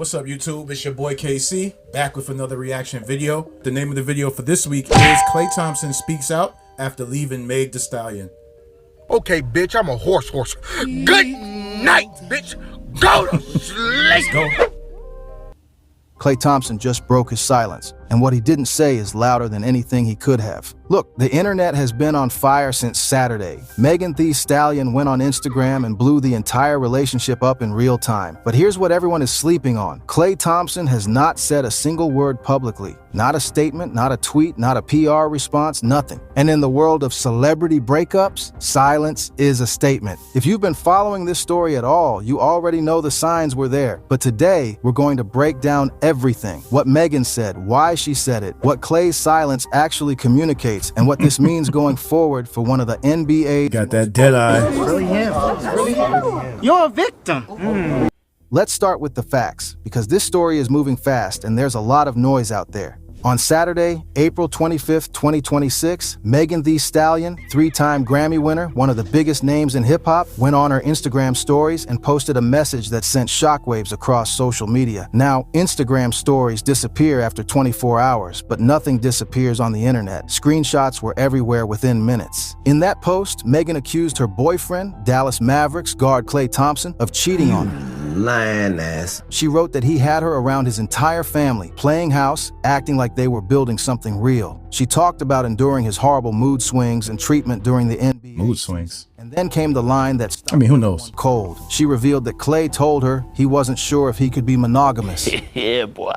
What's up, YouTube? It's your boy KC, back with another reaction video. The name of the video for this week is Klay Thompson speaks out after leaving Meg Thee Stallion. Okay, bitch, I'm a horse. Good night, bitch. Go to sleep. Let's go. Klay Thompson just broke his silence, and what he didn't say is louder than anything he could have. Look, the internet has been on fire since Saturday. Megan Thee Stallion went on Instagram and blew the entire relationship up in real time. But here's what everyone is sleeping on. Klay Thompson has not said a single word publicly. Not a statement, not a tweet, not a PR response, nothing. And in the world of celebrity breakups, silence is a statement. If you've been following this story at all, you already know the signs were there. But today, we're going to break down everything. What Megan said, why she said it, what Klay's silence actually communicates, and what this means going forward for one of the NBA. Got that dead eye. Really him. You're a victim. Let's start with the facts, because this story is moving fast and there's a lot of noise out there. On Saturday, April 25th, 2026, Megan Thee Stallion, three-time Grammy winner, one of the biggest names in hip-hop, went on her Instagram stories and posted a message that sent shockwaves across social media. Now, Instagram stories disappear after 24 hours, but nothing disappears on the internet. Screenshots were everywhere within minutes. In that post, Megan accused her boyfriend, Dallas Mavericks guard Klay Thompson, of cheating on her. Lying ass. She wrote that he had her around his entire family, playing house, acting like they were building something real. She talked about enduring his horrible mood swings and treatment during the NBA. Mood swings. And then came the line that who knows? Cold. She revealed that Klay told her he wasn't sure if he could be monogamous. Yeah, boy.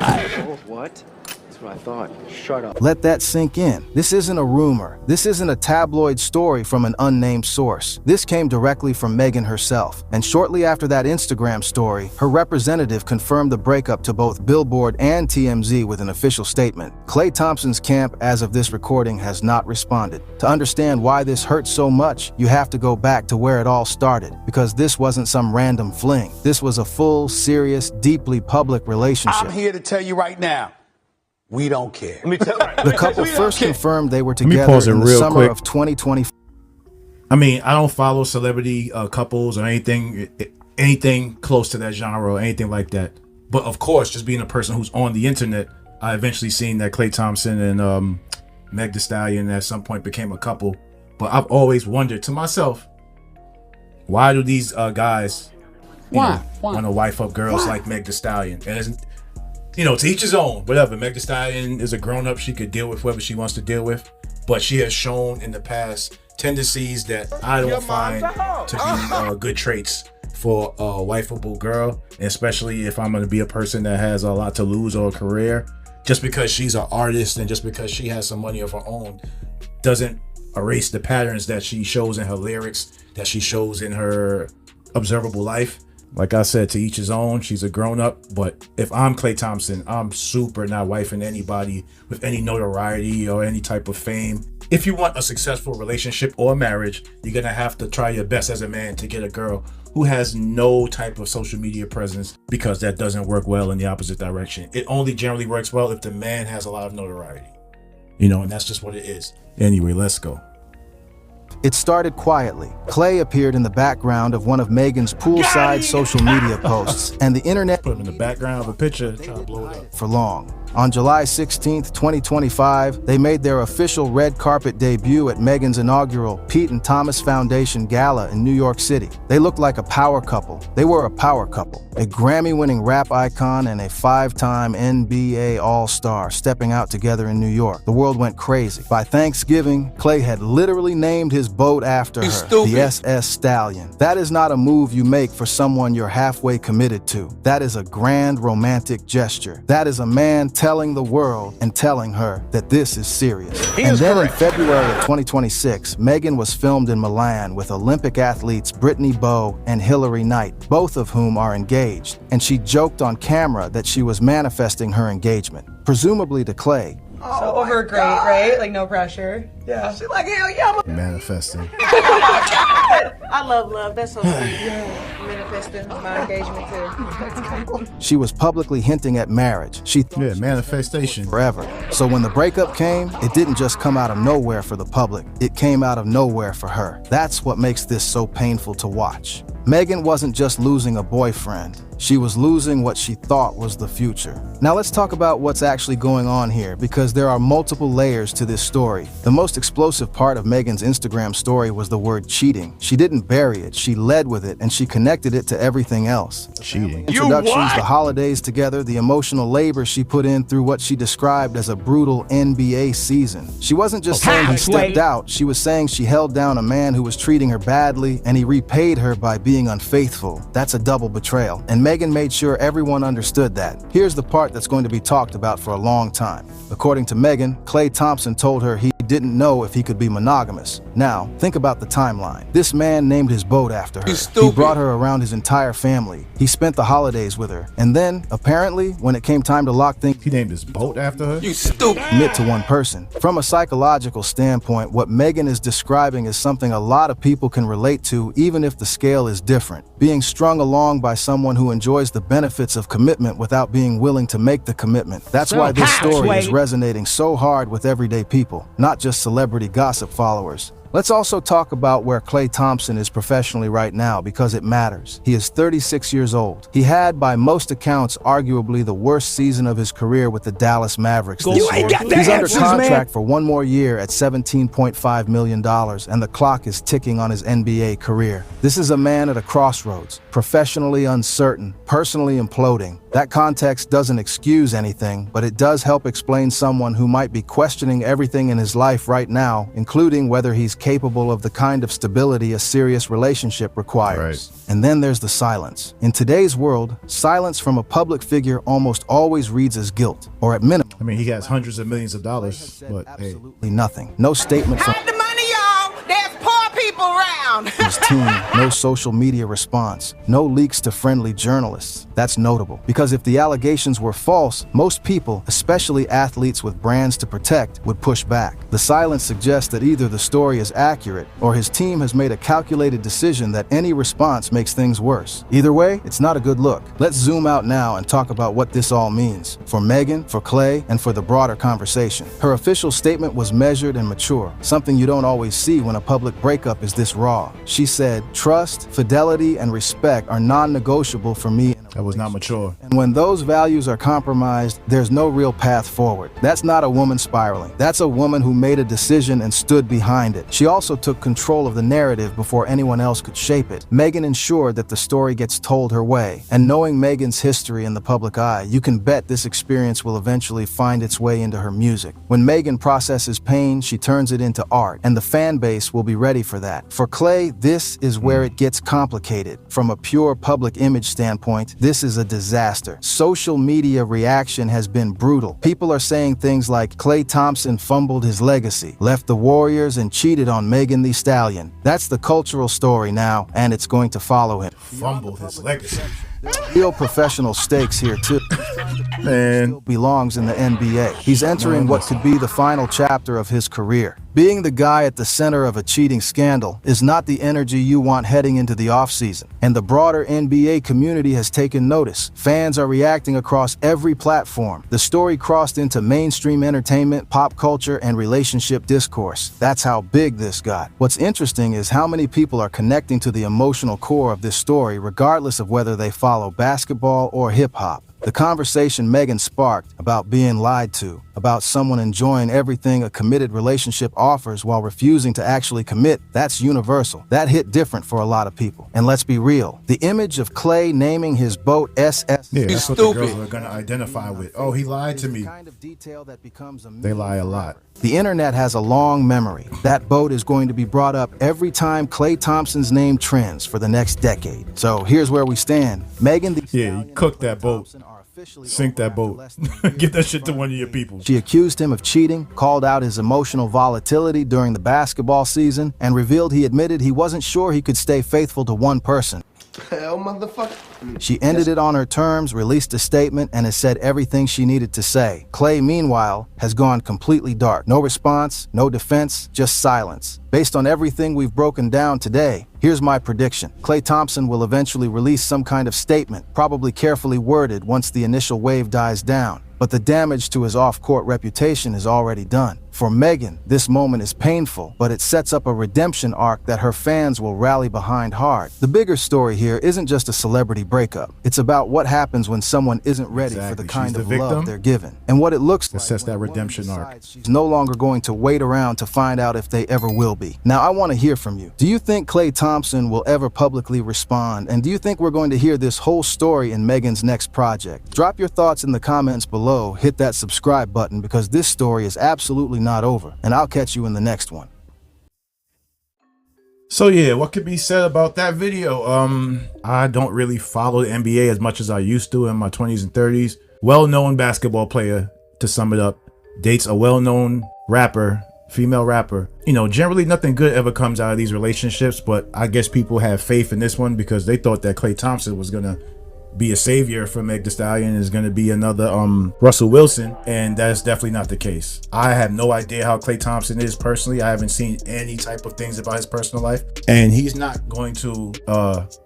What? That's what I thought. Shut up. Let that sink in. This isn't a rumor. This isn't a tabloid story from an unnamed source. This came directly from Megan herself. And shortly after that Instagram story, her representative confirmed the breakup to both Billboard and TMZ with an official statement. Klay Thompson's camp, as of this recording, has not responded. To understand why this hurts so much, you have to go back to where it all started, because this wasn't some random fling. This was a full, serious, deeply public relationship. I'm here to tell you right now, we don't care. The couple first confirmed they were together pause it in the real summer quick. of 2020. I mean, I don't follow celebrity couples or anything close to that genre or anything like that. But of course, just being a person who's on the internet, I eventually seen that Klay Thompson and Meg Thee Stallion at some point became a couple. But I've always wondered to myself, why do these guys want to wife up girls like Meg Thee Stallion? And to each his own, whatever. Meg Thee Stallion is a grown-up. She could deal with whoever she wants to deal with. But she has shown in the past tendencies that I don't find to be good traits for a wifeable girl, especially if I'm going to be a person that has a lot to lose or a career. Just because she's an artist and just because she has some money of her own doesn't erase the patterns that she shows in her lyrics, that she shows in her observable life. Like I said, to each his own. She's a grown-up, but if I'm Klay Thompson, I'm super not wifing anybody with any notoriety or any type of fame. If you want a successful relationship or marriage, you're gonna have to try your best as a man to get a girl who has no type of social media presence, because that doesn't work well in the opposite direction. It only generally works well if the man has a lot of notoriety. And that's just what it is. Anyway, let's go. It started quietly. Klay appeared in the background of one of Megan's poolside social media posts, and the internet Put him in the background of a picture, try to blow it up. for long. On July 16th, 2025, they made their official red carpet debut at Megan's inaugural Pete and Thomas Foundation Gala in New York City. They looked like a power couple. They were a power couple. A Grammy-winning rap icon and a five-time NBA All-Star stepping out together in New York. The world went crazy. By Thanksgiving, Klay had literally named his boat after her, the SS Stallion. That is not a move you make for someone you're halfway committed to. That is a grand romantic gesture. That is a man telling the world and telling her that this is serious. And then in February of 2026, Megan was filmed in Milan with Olympic athletes Brittany Bowe and Hilary Knight, both of whom are engaged. And she joked on camera that she was manifesting her engagement, presumably to Klay. So over great, right? Like no pressure. Yeah. She's like, hell yeah. Manifesting. I love love. That's so sweet. Yeah. Manifesting my engagement too. She was publicly hinting at marriage. She thought Manifestation. forever. So when the breakup came, it didn't just come out of nowhere for the public. It came out of nowhere for her. That's what makes this so painful to watch. Megan wasn't just losing a boyfriend. She was losing what she thought was the future. Now let's talk about what's actually going on here, because there are multiple layers to this story. The most explosive part of Megan's Instagram story was the word cheating. She didn't bury it, she led with it, and she connected it to everything else. Cheating. Introductions, the holidays together, the emotional labor she put in through what she described as a brutal NBA season. She wasn't just saying he stepped out, she was saying she held down a man who was treating her badly, and he repaid her by being unfaithful. That's a double betrayal, and Megan made sure everyone understood that. Here's the part that's going to be talked about for a long time. According to Megan, Klay Thompson told her he didn't know if he could be monogamous. Now, think about the timeline. This man named his boat after her. He brought her around his entire family. He spent the holidays with her. And then, apparently, when it came time to lock things, He named his boat after her? You stupid. commit to one person. From a psychological standpoint, what Megan is describing is something a lot of people can relate to, even if the scale is different. Being strung along by someone who enjoys the benefits of commitment without being willing to make the commitment. That's why this story is resonating so hard with everyday people, not just celebrity gossip followers. Let's also talk about where Klay Thompson is professionally right now, because it matters. He is 36 years old. He had, by most accounts, arguably the worst season of his career with the Dallas Mavericks this year. He's under contract for one more year at $17.5 million, and the clock is ticking on his NBA career. This is a man at a crossroads, professionally uncertain, personally imploding. That context doesn't excuse anything, but it does help explain someone who might be questioning everything in his life right now, including whether he's capable of the kind of stability a serious relationship requires. And then there's the silence. In today's world, silence from a public figure almost always reads as guilt, or at minimum, I mean, he has hundreds of millions of dollars, but hey. absolutely nothing. No statement from Hide the money, y'all. There's poor people around. his team, no social media response, no leaks to friendly journalists. That's notable, because if the allegations were false, most people, especially athletes with brands to protect, would push back. The silence suggests that either the story is accurate, or his team has made a calculated decision that any response makes things worse. Either way, it's not a good look. Let's zoom out now and talk about what this all means for Megan, for Klay, and for the broader conversation. Her official statement was measured and mature, something you don't always see when a public breakup is this raw. She said, "Trust, fidelity, and respect are non-negotiable for me." That was not mature. And when those values are compromised, there's no real path forward. That's not a woman spiraling. That's a woman who made a decision and stood behind it. She also took control of the narrative before anyone else could shape it. Megan ensured that the story gets told her way. And knowing Megan's history in the public eye, you can bet this experience will eventually find its way into her music. When Megan processes pain, she turns it into art, and the fan base will be ready for that. For Klay, this is where it gets complicated. From a pure public image standpoint, this is a disaster. Social media reaction has been brutal. People are saying things like Klay Thompson fumbled his legacy, left the Warriors, and cheated on Megan Thee Stallion. That's the cultural story now, and it's going to follow him. Fumbled his legacy. Real professional stakes here too. Man. Belongs in the NBA. He's entering what could be the final chapter of his career. Being the guy at the center of a cheating scandal is not the energy you want heading into the offseason. And the broader NBA community has taken notice. Fans are reacting across every platform. The story crossed into mainstream entertainment, pop culture, and relationship discourse. That's how big this got. What's interesting is how many people are connecting to the emotional core of this story, regardless of whether they follow basketball or hip-hop. The conversation Megan sparked about being lied to, about someone enjoying everything a committed relationship offers while refusing to actually commit, that's universal. That hit different for a lot of people. And let's be real, the image of Klay naming his boat SS. Yeah, that's what the girls are going to identify with. Oh, he lied to me. They lie a lot. The internet has a long memory. That boat is going to be brought up every time Klay Thompson's name trends for the next decade. So here's where we stand. Megan Thee Yeah, you cook that boat. Sink that boat. Get that shit to one of your people. She accused him of cheating, called out his emotional volatility during the basketball season, and revealed he admitted he wasn't sure he could stay faithful to one person. Hell, motherfucker. She ended it on her terms, released a statement, and has said everything she needed to say. Klay, meanwhile, has gone completely dark. No response, no defense, just silence. Based on everything we've broken down today, here's my prediction. Klay Thompson will eventually release some kind of statement, probably carefully worded once the initial wave dies down. But the damage to his off-court reputation is already done. For Megan, this moment is painful, but it sets up a redemption arc that her fans will rally behind hard. The bigger story here isn't just a celebrity breakup. It's about what happens when someone isn't ready for the kind of love they're given. And what it looks like sets that redemption arc. She's no longer going to wait around to find out if they ever will be. Now, I want to hear from you. Do you think Klay Thompson will ever publicly respond? And do you think we're going to hear this whole story in Megan's next project? Drop your thoughts in the comments below. Hit that subscribe button because this story is absolutely not over. And I'll catch you in the next one. So yeah, what could be said about that video? I don't really follow the NBA as much as I used to in my 20s and 30s. Well-known basketball player, to sum it up, dates a well-known rapper, female rapper. You know, generally nothing good ever comes out of these relationships, but I guess people have faith in this one because they thought that Klay Thompson was gonna be a savior for Meg Thee Stallion, is going to be another Russell Wilson, and that's definitely not the case. I have no idea how Klay Thompson is personally. I haven't seen any type of things about his personal life, and he's not going to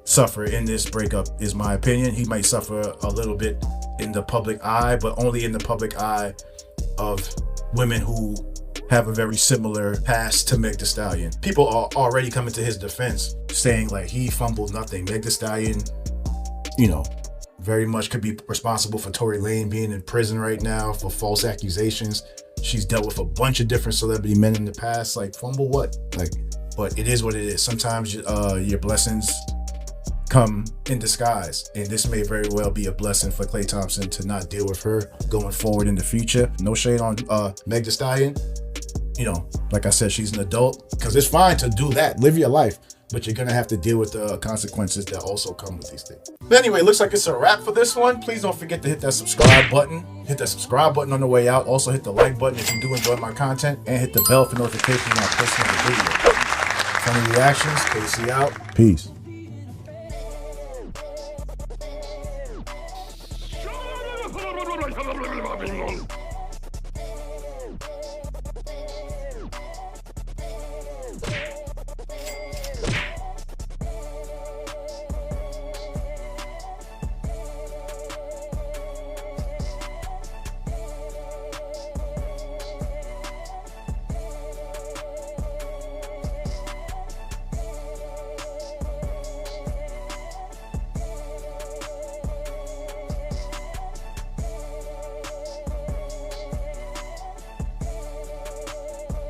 suffer in this breakup, is my opinion. He might suffer a little bit in the public eye, but only in the public eye of women who have a very similar past to Meg Thee Stallion. People are already coming to his defense, saying like he fumbled nothing. Meg Thee Stallion, you know, very much could be responsible for Tory Lane being in prison right now for false accusations. She's dealt with a bunch of different celebrity men in the past. Like, fumble what? Like, but it is what it is. Sometimes your blessings come in disguise, and this may very well be a blessing for Klay Thompson to not deal with her going forward in the future. No shade on Meg Thee Stallion. You know, like I said, she's an adult, because it's fine to do that, live your life, but you're gonna have to deal with the consequences that also come with these things. But anyway, looks like it's a wrap for this one. Please don't forget to hit that subscribe button. Hit that subscribe button on the way out. Also hit the like button if you do enjoy my content, and hit the bell for notifications when I post another video. Funny reactions, KC out. Peace.